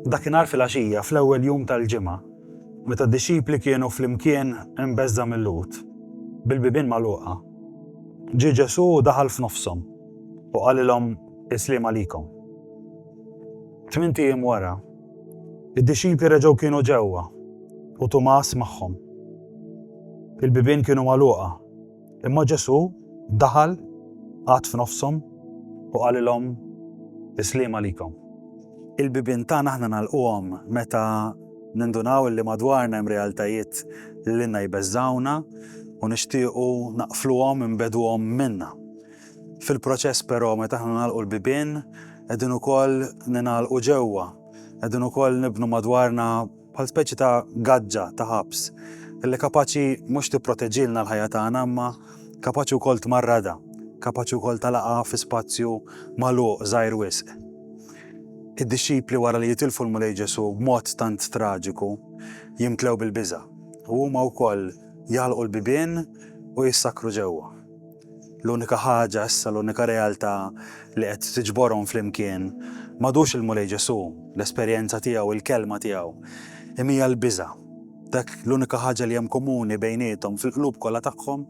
Dakinhar fil-għaxija fl-ewwel jum tal-ġimgħa, meta d-dixxipli kienu flimkien imbeżża mill-lut, bil-bibien magħluqa. Ġie Ġesu u daħal f'nofshom u qalilhom isliem għalikom. 8 ijiem wara, id-dixxipli reġgħu kienu ġewwa u Tumas magħhom. Il-bibien kienu magħluqa, imma Ġesu daħal għad f'nofshom u qalilhom isliem għalikom. Il-bibien tagħna aħna nagħlquhom meta nindunaw li madwarna hemm realtajiet li lilna jbeżżawna u nixtiequ naqfluhom inbeduhom minnha. Fil-proċess però meta aħna nagħlqu l-bibien qegħdin ukoll ningħalqu ġewwa, qegħdin ukoll nibnu madwarna bħal speċi ta' gaġġa ta' ħabs illi kapaċi mhux tipproteġġilna l-ħajja tagħna imma kapaċi wkoll tmarradha, kapaċi wkoll talaqha fi spazju magħluq żgħir wisq. Id-dixxipli wara li jitilfu l-mulej Ġesu b'mod tant traġiku jimtlew bil-biża' u huma wkoll jagħlqu l-bibien u jissakru ġewwa. L-unika ħaġa issa, l-unika realtà li qed tiġborhom flimkien m'għadux il-mulej Ġesu, l-esperjenza tiegħu, il-kelma tiegħu, imma hija l-biża'. Dak l-unika ħaġa li hemm komuni bejniethom fil-qlub kollha tagħhom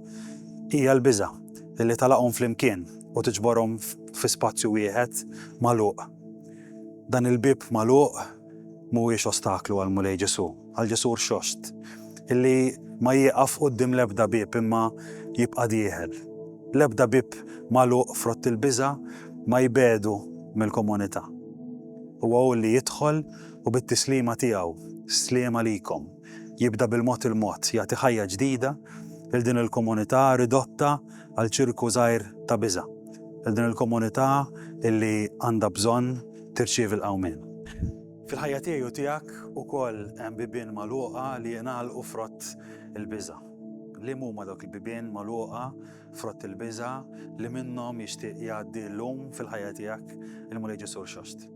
hija l-biża' li talaqhom flimkien u tiġborhom fi spazju wieħed magħluq. Dan il-bib magħluq mhuwiex ostaklu għal mulej Ġesu, għal Ġesu rxoxt, illi ma jieqaf quddiem l-ebda bib imma jibqa' dieħel. L-ebda bib magħluq frott il-biża' ma jbedu mill-komunità. Huwa hu li jidħol u bit-tislima tiegħu, sliem għalikom, jibda bil-mod il-mod, jagħti ħajja ġdida lil din il-komunità ridotta għal ċirku żgħir ta' biża', lil din il-komunità illi għandha bżonn tirċievi l-qawmien. Fil-ħajja tiegħi u tiegħek ukoll hemm bibien magħluqa li jingħalqu frott il-biża'. Liema huma dawk il-bibien magħluqa frott il-biża' li minnhom jixtieq jgħaddi llum fil-ħajja tiegħek il-mulej Ġesu rxost.